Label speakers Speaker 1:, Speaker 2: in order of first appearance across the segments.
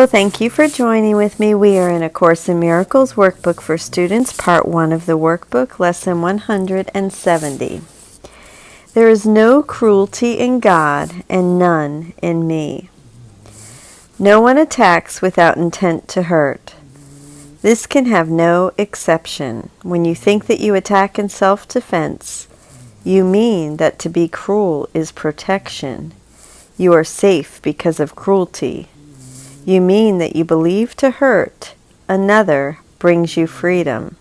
Speaker 1: Hello, thank you for joining with me. We are in A Course in Miracles workbook for students, part 1 of the workbook, lesson 170. There is no cruelty in God and none in me. No one attacks without intent to hurt. This can have no exception. When you think that you attack in self-defense, you mean that to be cruel is protection. You are safe because of cruelty. You mean that you believe to hurt another brings you freedom.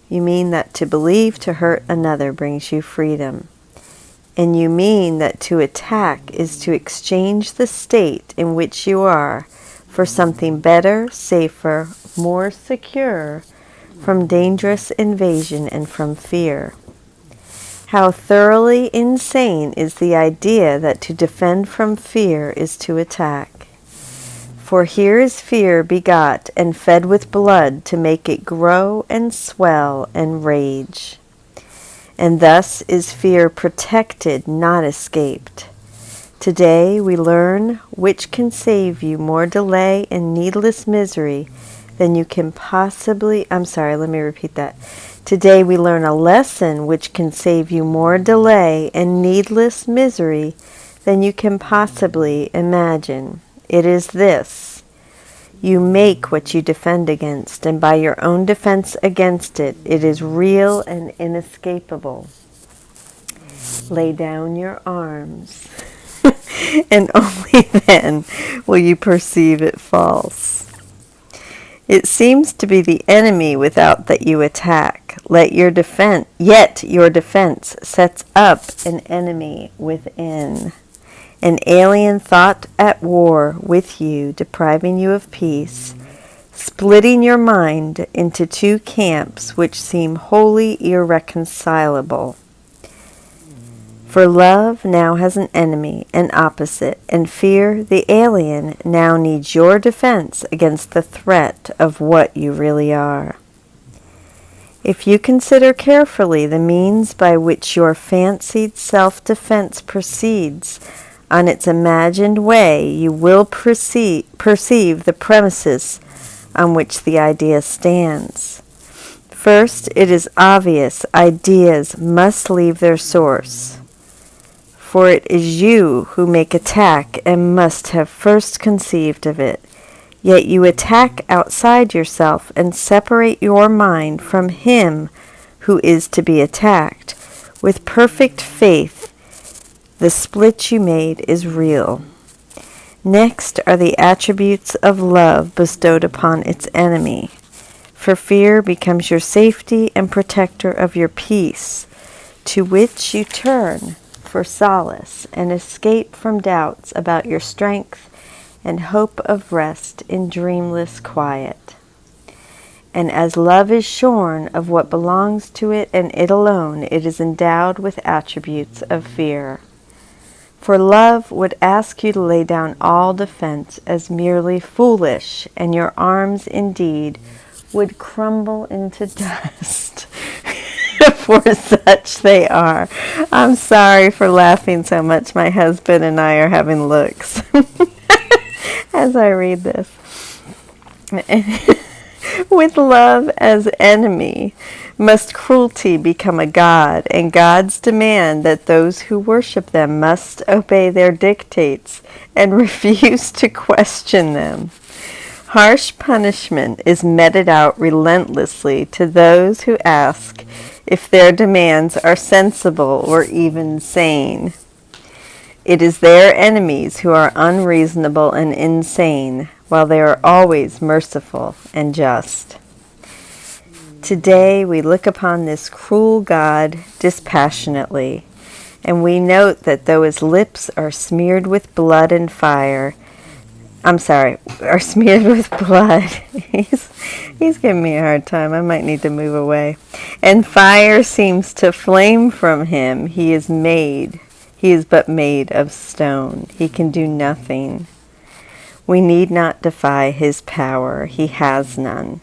Speaker 1: You mean that to believe to hurt another brings you freedom. And you mean that to attack is to exchange the state in which you are for something better, safer, more secure from dangerous invasion and from fear. How thoroughly insane is the idea that to defend from fear is to attack. For here is fear begot and fed with blood to make it grow and swell and rage. And thus is fear protected, not escaped. Today we learn which can save you more delay and needless misery than you can possibly... Today we learn a lesson which can save you more delay and needless misery than you can possibly imagine. It is this: you make what you defend against, and by your own defense against it, it is real and inescapable. Lay down your arms, and only then will you perceive it false. It seems to be the enemy without that you attack. Yet your defense sets up an enemy within. An alien thought at war with you, depriving you of peace, splitting your mind into two camps which seem wholly irreconcilable. For love now has an enemy, an opposite, and fear, the alien, now needs your defense against the threat of what you really are. If you consider carefully the means by which your fancied self-defense proceeds on its imagined way, you will perceive the premises on which the idea stands. First, it is obvious ideas must leave their source, for it is you who make attack and must have first conceived of it. Yet you attack outside yourself and separate your mind from him who is to be attacked. With perfect faith, the split you made is real. Next are the attributes of love bestowed upon its enemy. For fear becomes your safety and protector of your peace, to which you turn for solace and escape from doubts about your strength and hope of rest in dreamless quiet. And as love is shorn of what belongs to it and it alone, it is endowed with attributes of fear. For love would ask you to lay down all defense as merely foolish, and your arms indeed would crumble into dust. For such they are. I'm sorry for laughing so much. My husband and I are having looks as I read this. With love as enemy, must cruelty become a god, and gods demand that those who worship them must obey their dictates and refuse to question them. Harsh punishment is meted out relentlessly to those who ask if their demands are sensible or even sane. It is their enemies who are unreasonable and insane, while they are always merciful and just. Today we look upon this cruel God dispassionately, and we note that though his lips are smeared with blood and fire, are smeared with blood. He's giving me a hard time. I might need to move away. And fire seems to flame from him. He is but made of stone. He can do nothing. We need not defy his power. He has none.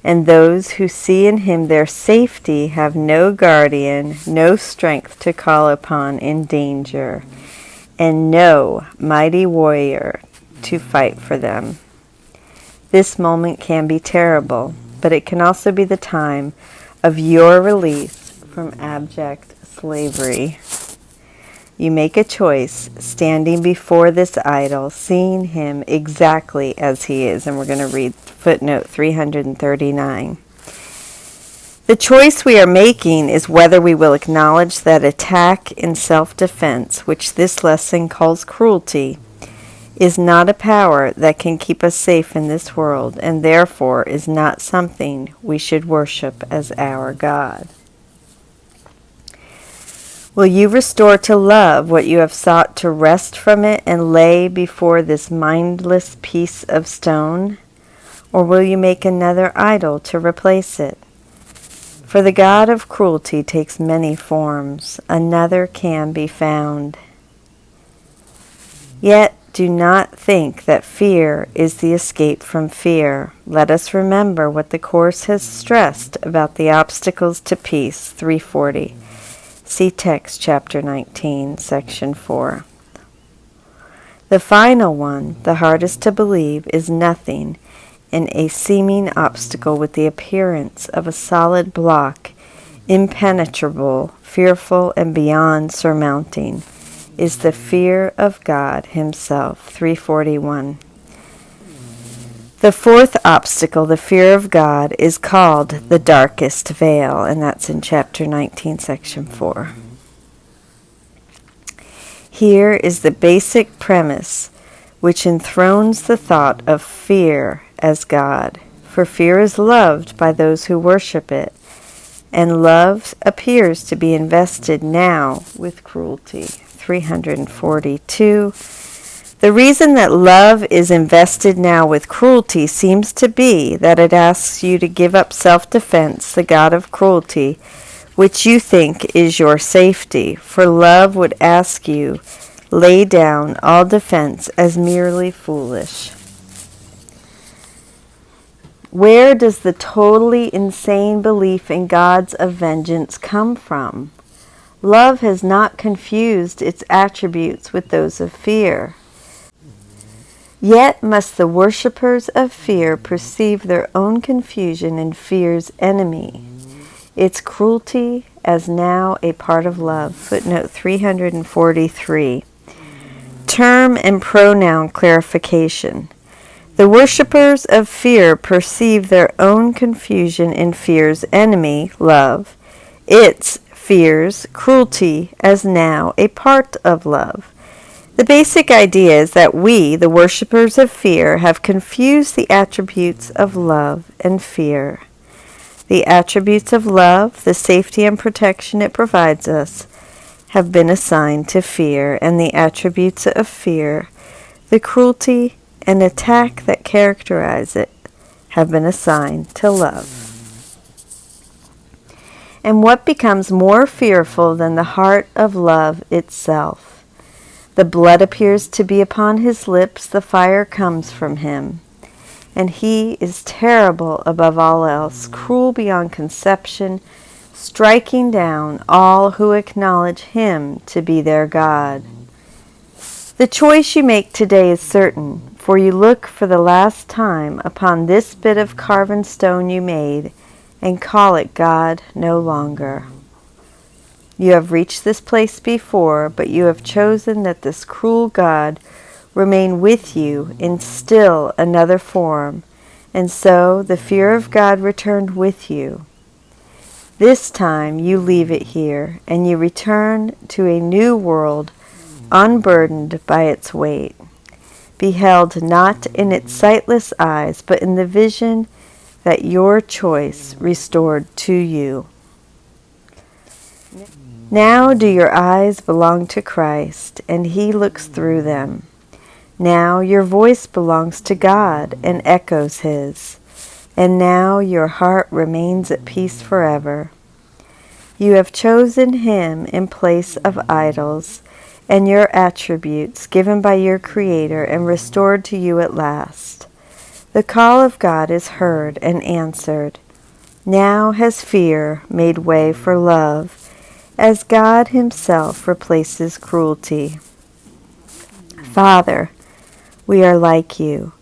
Speaker 1: And those who see in him their safety have no guardian, no strength to call upon in danger, and no mighty warrior to fight for them. This moment can be terrible, but it can also be the time of your release from abject slavery. You make a choice standing before this idol, seeing him exactly as he is. And we're going to read footnote 339. The choice we are making is whether we will acknowledge that attack in self-defense, which this lesson calls cruelty, is not a power that can keep us safe in this world, and therefore is not something we should worship as our God. Will you restore to love what you have sought to wrest from it and lay before this mindless piece of stone? Or will you make another idol to replace it? For the God of cruelty takes many forms. Another can be found. Yet do not think that fear is the escape from fear. Let us remember what the Course has stressed about the obstacles to peace, 340. See text chapter 19, section 4. The final one, the hardest to believe, is nothing, and a seeming obstacle with the appearance of a solid block, impenetrable, fearful, and beyond surmounting, is the fear of God himself, 341. The fourth obstacle, the fear of God, is called the darkest veil, and that's in chapter 19, section 4. Here is the basic premise which enthrones the thought of fear as God, for fear is loved by those who worship it, and love appears to be invested now with cruelty, 342. The reason that love is invested now with cruelty seems to be that it asks you to give up self-defense, the God of cruelty, which you think is your safety, for love would ask you lay down all defense as merely foolish. Where does the totally insane belief in God's vengeance come from? Love has not confused its attributes with those of fear. Yet must the worshippers of fear perceive their own confusion in fear's enemy, its cruelty as now a part of love. Footnote 343. Term and pronoun clarification. The worshippers of fear perceive their own confusion in fear's enemy, love, its, fear's, cruelty as now a part of love. The basic idea is that we, the worshippers of fear, have confused the attributes of love and fear. The attributes of love, the safety and protection it provides us, have been assigned to fear, and the attributes of fear, the cruelty and attack that characterize it, have been assigned to love. And what becomes more fearful than the heart of love itself? The blood appears to be upon his lips, the fire comes from him. And he is terrible above all else, cruel beyond conception, striking down all who acknowledge him to be their God. The choice you make today is certain, for you look for the last time upon this bit of carven stone you made, and call it God no longer. You have reached this place before, but you have chosen that this cruel God remain with you in still another form, and so the fear of God returned with you. This time you leave it here, and you return to a new world unburdened by its weight, beheld not in its sightless eyes, but in the vision that your choice restored to you. Now do your eyes belong to Christ, and he looks through them. Now your voice belongs to God and echoes his, and now your heart remains at peace forever. You have chosen him in place of idols, and your attributes given by your Creator and restored to you at last. The call of God is heard and answered. Now has fear made way for love, as God himself replaces cruelty. Father, We are like you.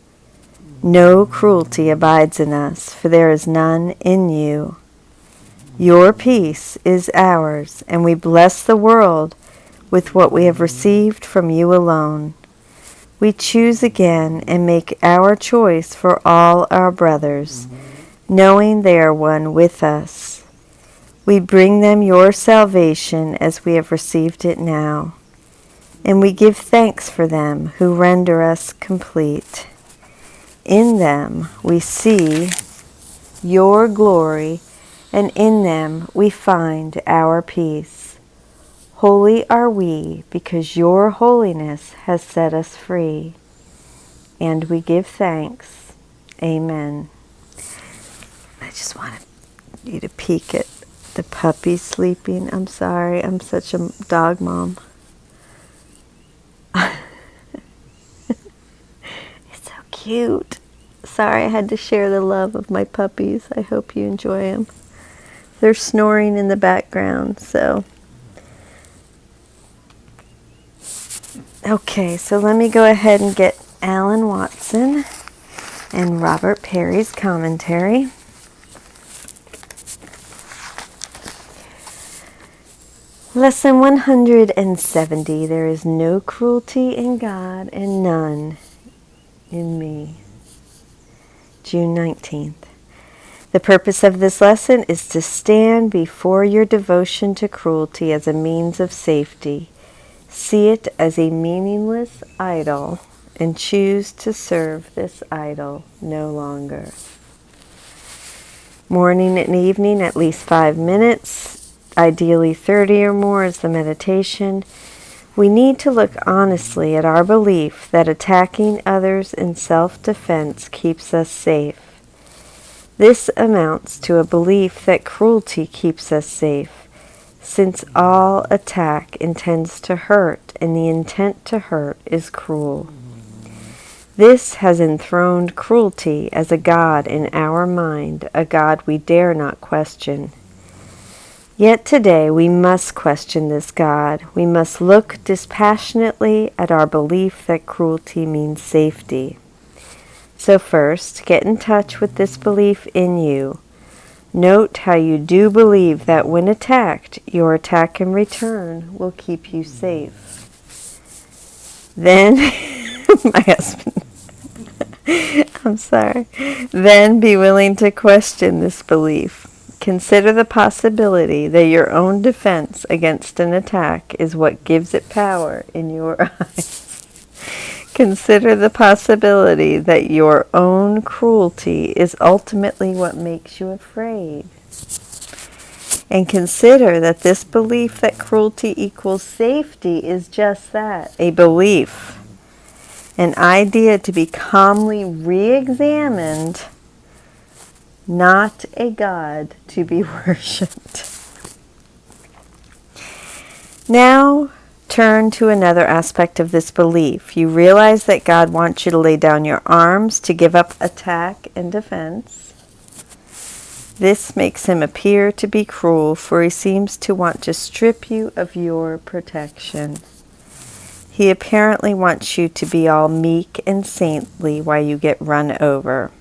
Speaker 1: No cruelty abides in us, for there is none in you. Your peace is ours, and we bless the world with what we have received from you alone. We choose again and make our choice for all our brothers, knowing they are one with us. We bring them your salvation as we have received it now, and we give thanks for them who render us complete. In them we see your glory, and in them we find our peace. Holy are we, because your holiness has set us free. And we give thanks. Amen. I just wanted you to peek at the puppy sleeping. I'm sorry, I'm such a dog mom. It's so cute. Sorry I had to share the love of my puppies. I hope you enjoy them. They're snoring in the background, so. Okay, so let me go ahead and get Alan Watson and Robert Perry's commentary. Lesson 170, there is no cruelty in God and none in me. June 19th. The purpose of this lesson is to stand before your devotion to cruelty as a means of safety. See it as a meaningless idol and choose to serve this idol no longer. Morning and evening, at least 5 minutes, ideally 30 or more is the meditation. We need to look honestly at our belief that attacking others in self-defense keeps us safe. This amounts to a belief that cruelty keeps us safe, since all attack intends to hurt, and the intent to hurt is cruel. This has enthroned cruelty as a god in our mind, a god we dare not question. Yet today we must question this god. We must look dispassionately at our belief that cruelty means safety. So first, get in touch with this belief in you. Note how you do believe that when attacked, your attack in return will keep you safe. Then, my husband, I'm sorry. Then be willing to question this belief. Consider the possibility that your own defense against an attack is what gives it power in your eyes. Consider the possibility that your own cruelty is ultimately what makes you afraid. And consider that this belief that cruelty equals safety is just that, a belief. An idea to be calmly re-examined, not a God to be worshipped. Now, turn to another aspect of this belief. You realize that God wants you to lay down your arms, to give up attack and defense. This makes him appear to be cruel, for he seems to want to strip you of your protection. He apparently wants you to be all meek and saintly while you get run over.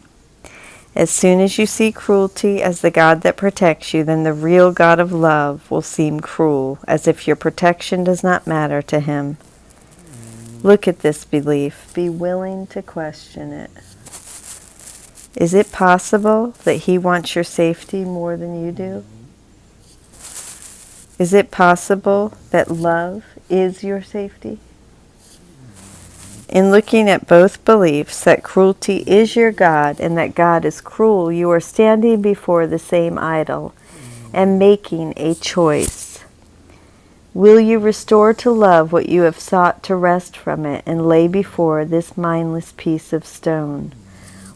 Speaker 1: As soon as you see cruelty as the God that protects you, then the real God of love will seem cruel, as if your protection does not matter to him. Look at this belief. Be willing to question it. Is it possible that he wants your safety more than you do? Is it possible that love is your safety? In looking at both beliefs, that cruelty is your God and that God is cruel, you are standing before the same idol and making a choice. Will you restore to love what you have sought to wrest from it and lay before this mindless piece of stone?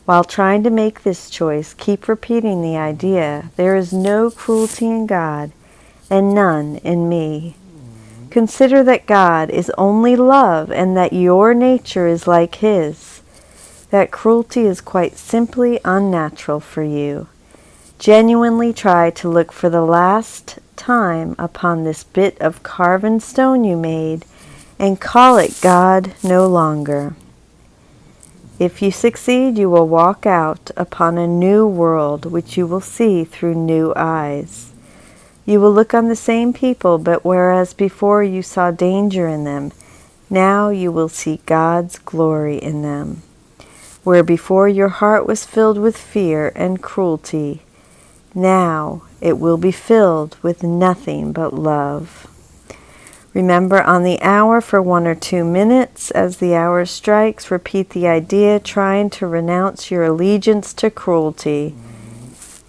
Speaker 1: While trying to make this choice, keep repeating the idea, there is no cruelty in God and none in me. Consider that God is only love and that your nature is like his. That cruelty is quite simply unnatural for you. Genuinely try to look for the last time upon this bit of carven stone you made and call it God no longer. If you succeed, you will walk out upon a new world which you will see through new eyes. You will look on the same people, but whereas before you saw danger in them, now you will see God's glory in them. Where before your heart was filled with fear and cruelty, now it will be filled with nothing but love. Remember on the hour for 1 or 2 minutes. As the hour strikes, repeat the idea, trying to renounce your allegiance to cruelty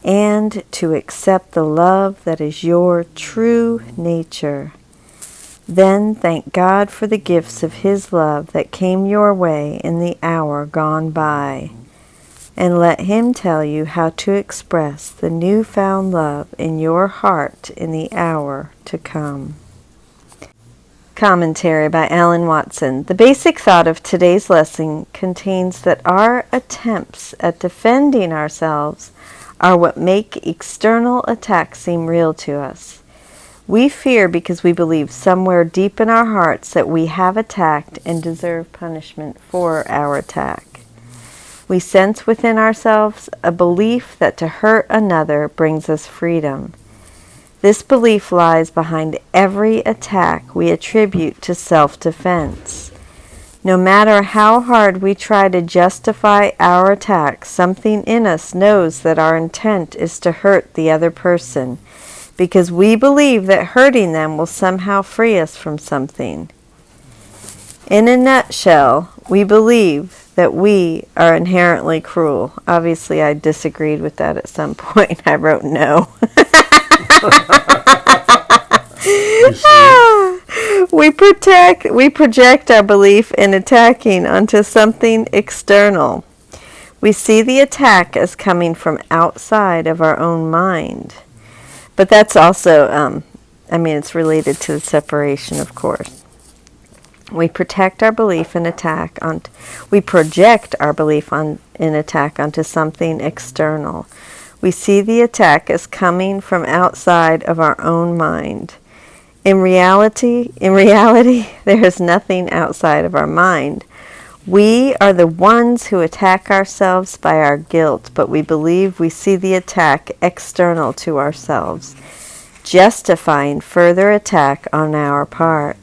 Speaker 1: and to accept the love that is your true nature. Then thank God for the gifts of His love that came your way in the hour gone by, and let Him tell you how to express the newfound love in your heart in the hour to come. Commentary by Alan Watson. The basic thought of today's lesson contains that our attempts at defending ourselves are what make external attacks seem real to us. We fear because we believe somewhere deep in our hearts that we have attacked and deserve punishment for our attack. We sense within ourselves a belief that to hurt another brings us freedom. This belief lies behind every attack we attribute to self-defense. No matter how hard we try to justify our attack, something in us knows that our intent is to hurt the other person, because we believe that hurting them will somehow free us from something. In a nutshell, we believe that we are inherently cruel. Obviously, I disagreed with that at some point. I wrote no. We project our belief in attacking onto something external. We see the attack as coming from outside of our own mind. But that's also, it's related to the separation, of course. We project our belief in attack onto something external. We see the attack as coming from outside of our own mind. In reality, there is nothing outside of our mind. We are the ones who attack ourselves by our guilt, but we believe we see the attack external to ourselves, justifying further attack on our part.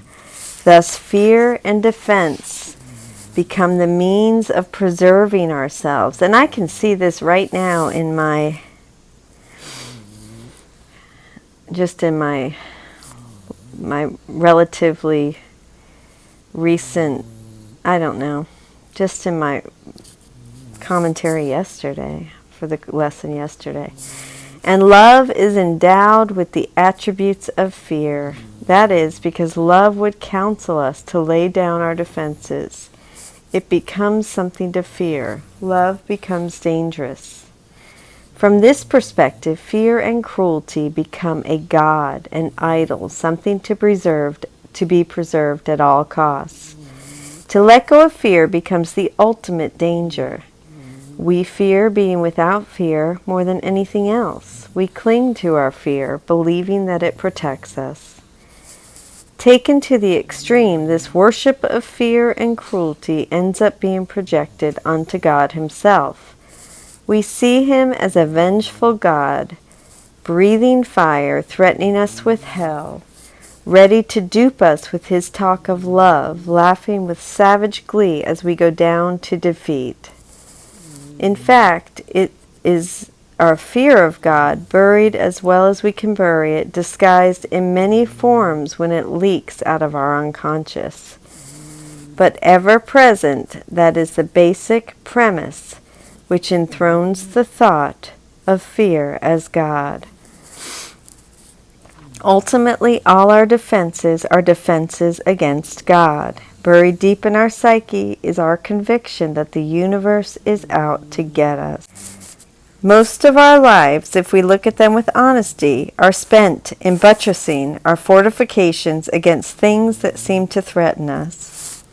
Speaker 1: Thus, fear and defense become the means of preserving ourselves. And I can see this right now in my relatively recent, just in my commentary yesterday, for the lesson yesterday. And love is endowed with the attributes of fear. That is, because love would counsel us to lay down our defenses. It becomes something to fear. Love becomes dangerous. From this perspective, fear and cruelty become a god, an idol, something to be preserved at all costs. To let go of fear becomes the ultimate danger. We fear being without fear more than anything else. We cling to our fear, believing that it protects us. Taken to the extreme, this worship of fear and cruelty ends up being projected onto God Himself. We see Him as a vengeful God, breathing fire, threatening us with hell, ready to dupe us with His talk of love, laughing with savage glee as we go down to defeat. In fact, it is our fear of God, buried as well as we can bury it, disguised in many forms when it leaks out of our unconscious. But ever present, that is the basic premise which enthrones the thought of fear as God. Ultimately, all our defenses are defenses against God. Buried deep in our psyche is our conviction that the universe is out to get us. Most of our lives, if we look at them with honesty, are spent in buttressing our fortifications against things that seem to threaten us.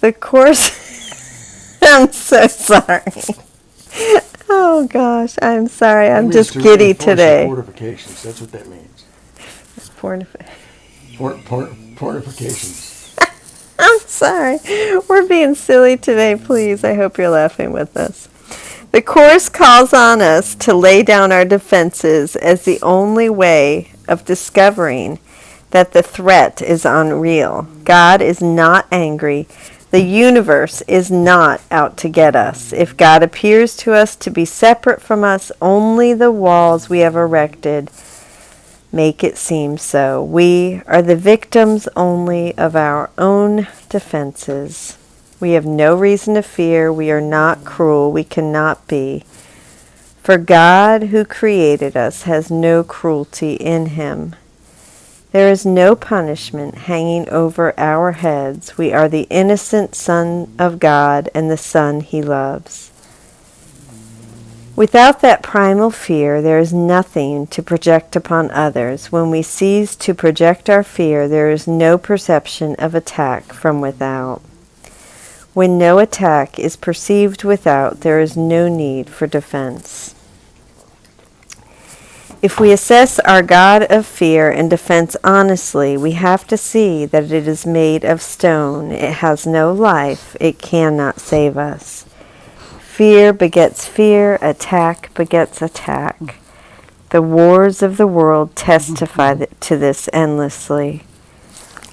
Speaker 1: The Course... I'm so sorry. Oh gosh, I'm sorry. I'm just giddy today.
Speaker 2: Fortifications, that's what that means. Fortifications.
Speaker 1: I'm sorry. We're being silly today, please. I hope you're laughing with us. The Course calls on us to lay down our defenses as the only way of discovering that the threat is unreal. God is not angry. The universe is not out to get us. If God appears to us to be separate from us, only the walls we have erected make it seem so. We are the victims only of our own defenses. We have no reason to fear. We are not cruel. We cannot be. For God, who created us, has no cruelty in him. There is no punishment hanging over our heads. We are the innocent Son of God and the Son he loves. Without that primal fear, there is nothing to project upon others. When we cease to project our fear, there is no perception of attack from without. When no attack is perceived without, there is no need for defense. If we assess our God of fear and defense honestly, we have to see that it is made of stone. It has no life. It cannot save us. Fear begets fear. Attack begets attack. The wars of the world testify to this endlessly.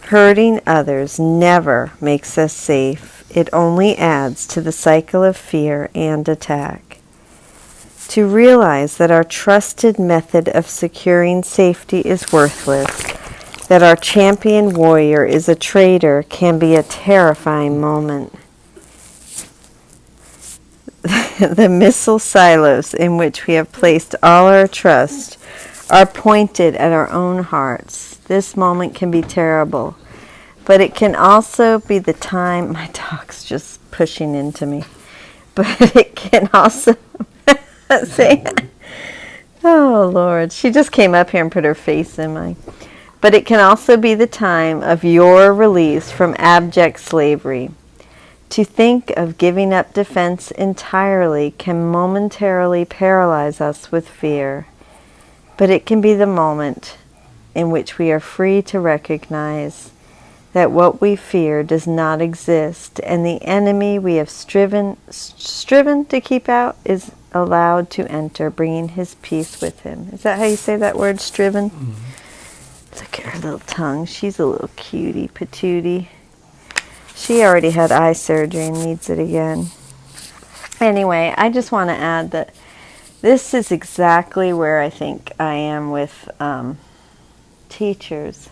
Speaker 1: Hurting others never makes us safe. It only adds to the cycle of fear and attack. To realize that our trusted method of securing safety is worthless, that our champion warrior is a traitor, can be a terrifying moment. The missile silos in which we have placed all our trust are pointed at our own hearts. This moment can be terrible, but it can also be the time... My dog's just pushing into me. But it can also... Say, oh, Lord. She just came up here and put her face in mine. But it can also be the time of your release from abject slavery. To think of giving up defense entirely can momentarily paralyze us with fear. But it can be the moment in which we are free to recognize that what we fear does not exist, and the enemy we have striven to keep out is allowed to enter, bringing his peace with him. Is that how you say that word, striven? Mm-hmm. Look at her little tongue. She's a little cutie patootie. She already had eye surgery and needs it again. Anyway, I just want to add that this is exactly where I think I am with teachers.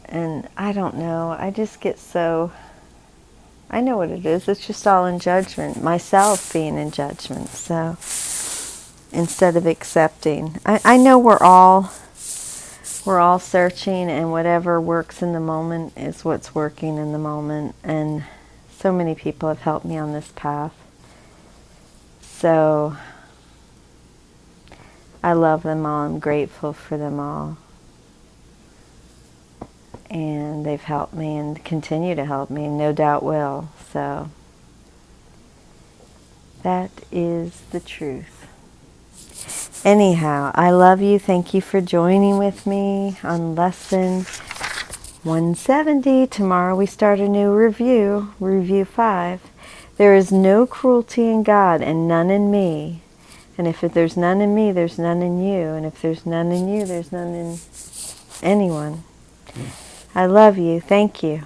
Speaker 1: And I don't know, I just get so... I know what it is. It's just all in judgment. Myself being in judgment. So instead of accepting, I know we're all searching, and whatever works in the moment is what's working in the moment. And so many people have helped me on this path. So I love them all. I'm grateful for them all. And they've helped me and continue to help me, and no doubt will. So that is the truth. Anyhow, I love you. Thank you for joining with me on lesson 170. Tomorrow we start a new review, review 5. There is no cruelty in God and none in me. And if there's none in me, there's none in you. And if there's none in you, there's none in anyone. I love you. Thank you.